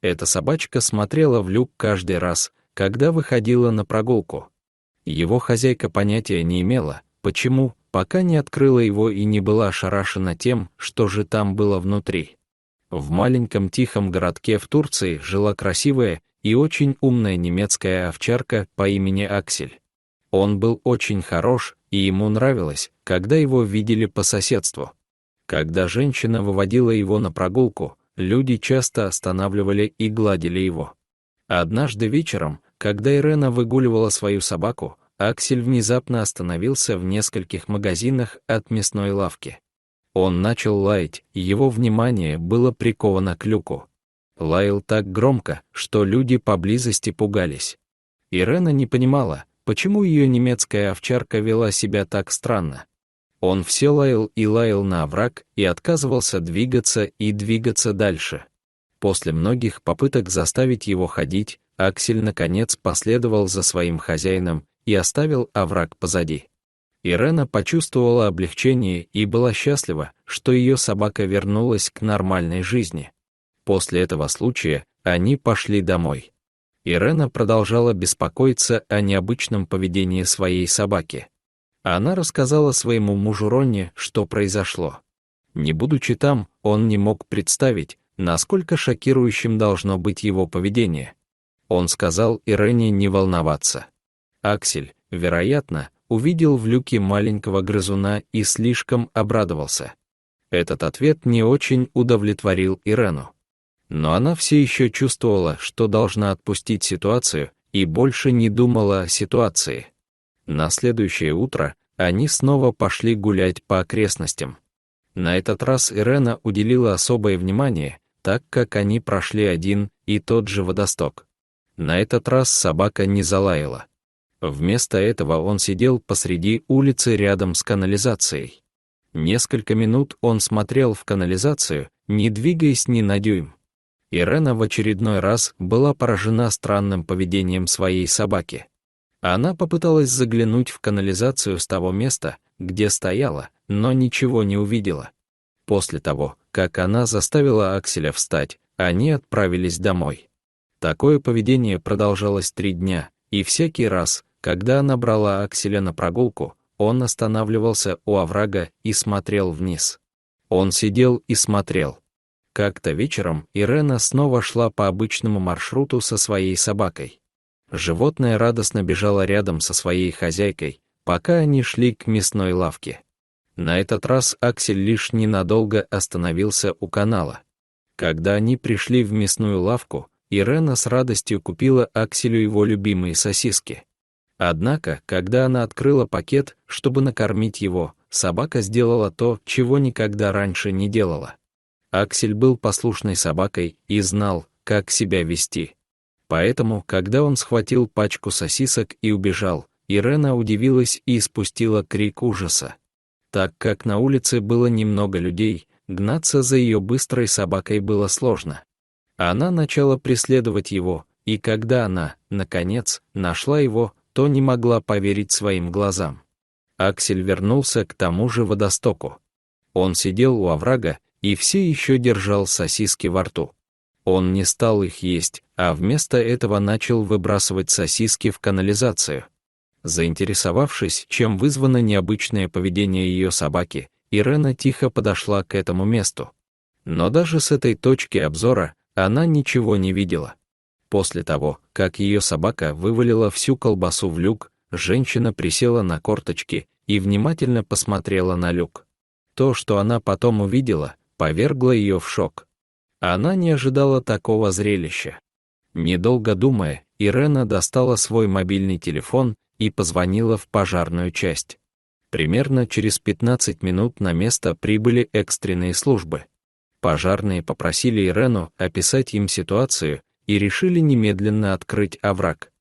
Эта собачка смотрела в люк каждый раз, когда выходила на прогулку. Его хозяйка понятия не имела, почему, пока не открыла его и не была ошарашена тем, что же там было внутри. В маленьком тихом городке в Турции жила красивая и очень умная немецкая овчарка по имени Аксель. Он был очень хорош, и ему нравилось, когда его видели по соседству. Когда женщина выводила его на прогулку, люди часто останавливали и гладили его. Однажды вечером, когда Ирена выгуливала свою собаку, Аксель внезапно остановился в нескольких магазинах от мясной лавки. Он начал лаять, и его внимание было приковано к люку. Лаял так громко, что люди поблизости пугались. Ирена не понимала, почему ее немецкая овчарка вела себя так странно. Он все лаял и лаял на овраг и отказывался двигаться дальше. После многих попыток заставить его ходить, Аксель наконец последовал за своим хозяином и оставил овраг позади. Ирена почувствовала облегчение и была счастлива, что ее собака вернулась к нормальной жизни. После этого случая они пошли домой. Ирена продолжала беспокоиться о необычном поведении своей собаки. Она рассказала своему мужу Ронни, что произошло. Не будучи там, он не мог представить, насколько шокирующим должно быть его поведение. Он сказал Ирене не волноваться. Аксель, вероятно, увидел в люке маленького грызуна и слишком обрадовался. Этот ответ не очень удовлетворил Ирену. Но она все еще чувствовала, что должна отпустить ситуацию, и больше не думала о ситуации. На следующее утро они снова пошли гулять по окрестностям. На этот раз Ирена уделила особое внимание, так как они прошли один и тот же водосток. На этот раз собака не залаяла. Вместо этого он сидел посреди улицы рядом с канализацией. Несколько минут он смотрел в канализацию, не двигаясь ни на дюйм. Ирена в очередной раз была поражена странным поведением своей собаки. Она попыталась заглянуть в канализацию с того места, где стояла, но ничего не увидела. После того, как она заставила Акселя встать, они отправились домой. Такое поведение продолжалось 3 дня, и всякий раз, когда она брала Акселя на прогулку, он останавливался у оврага и смотрел вниз. Он сидел и смотрел. Как-то вечером Ирена снова шла по обычному маршруту со своей собакой. Животное радостно бежало рядом со своей хозяйкой, пока они шли к мясной лавке. На этот раз Аксель лишь ненадолго остановился у канала. Когда они пришли в мясную лавку, Ирена с радостью купила Акселю его любимые сосиски. Однако, когда она открыла пакет, чтобы накормить его, собака сделала то, чего никогда раньше не делала. Аксель был послушной собакой и знал, как себя вести. Поэтому, когда он схватил пачку сосисок и убежал, Ирена удивилась и испустила крик ужаса. Так как на улице было немного людей, гнаться за ее быстрой собакой было сложно. Она начала преследовать его, и когда она, наконец, нашла его, то не могла поверить своим глазам. Аксель вернулся к тому же водостоку. Он сидел у оврага и все еще держал сосиски во рту. Он не стал их есть, а вместо этого начал выбрасывать сосиски в канализацию. Заинтересовавшись, чем вызвано необычное поведение ее собаки, Ирена тихо подошла к этому месту. Но даже с этой точки обзора она ничего не видела. После того, как ее собака вывалила всю колбасу в люк, женщина присела на корточки и внимательно посмотрела на люк. То, что она потом увидела, повергло ее в шок. Она не ожидала такого зрелища. Недолго думая, Ирена достала свой мобильный телефон и позвонила в пожарную часть. Примерно через 15 минут на место прибыли экстренные службы. Пожарные попросили Ирену описать им ситуацию и решили немедленно открыть овраг.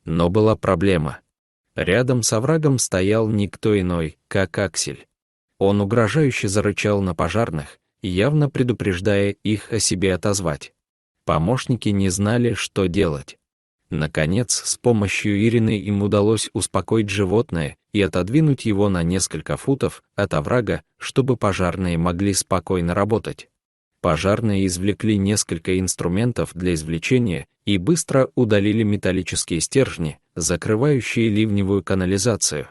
Но была проблема. Рядом с оврагом стоял никто иной, как Аксель. Он угрожающе зарычал на пожарных, явно предупреждая их о себе отозвать. Помощники не знали, что делать. Наконец, с помощью Ирины им удалось успокоить животное и отодвинуть его на несколько футов от оврага, чтобы пожарные могли спокойно работать. Пожарные извлекли несколько инструментов для извлечения и быстро удалили металлические стержни, закрывающие ливневую канализацию.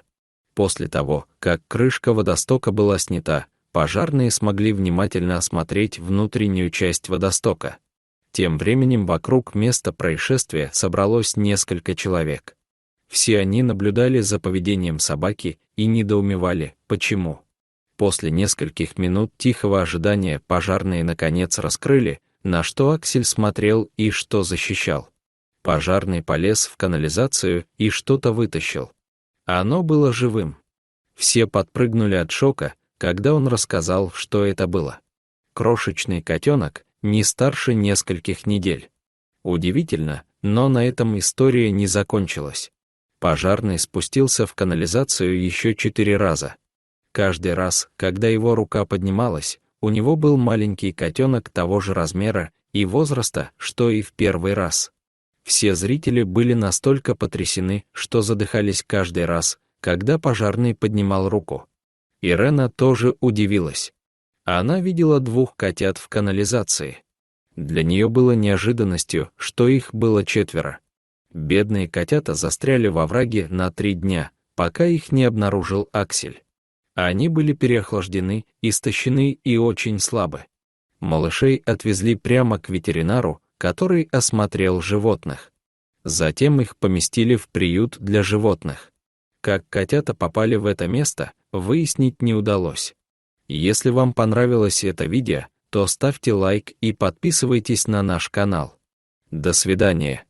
После того, как крышка водостока была снята, пожарные смогли внимательно осмотреть внутреннюю часть водостока. Тем временем вокруг места происшествия собралось несколько человек. Все они наблюдали за поведением собаки и недоумевали, почему. После нескольких минут тихого ожидания пожарные наконец раскрыли, на что Аксель смотрел и что защищал. Пожарный полез в канализацию и что-то вытащил. Оно было живым. Все подпрыгнули от шока, когда он рассказал, что это было. Крошечный котенок, не старше нескольких недель. Удивительно, но на этом история не закончилась. Пожарный спустился в канализацию еще 4 раза. Каждый раз, когда его рука поднималась, у него был маленький котенок того же размера и возраста, что и в первый раз. Все зрители были настолько потрясены, что задыхались каждый раз, когда пожарный поднимал руку. Ирена тоже удивилась. Она видела 2 котят в канализации. Для нее было неожиданностью, что их было 4. Бедные котята застряли во враге на 3 дня, пока их не обнаружил Аксель. Они были переохлаждены, истощены и очень слабы. Малышей отвезли прямо к ветеринару, который осмотрел животных. Затем их поместили в приют для животных. Как котята попали в это место, выяснить не удалось. Если вам понравилось это видео, то ставьте лайк и подписывайтесь на наш канал. До свидания.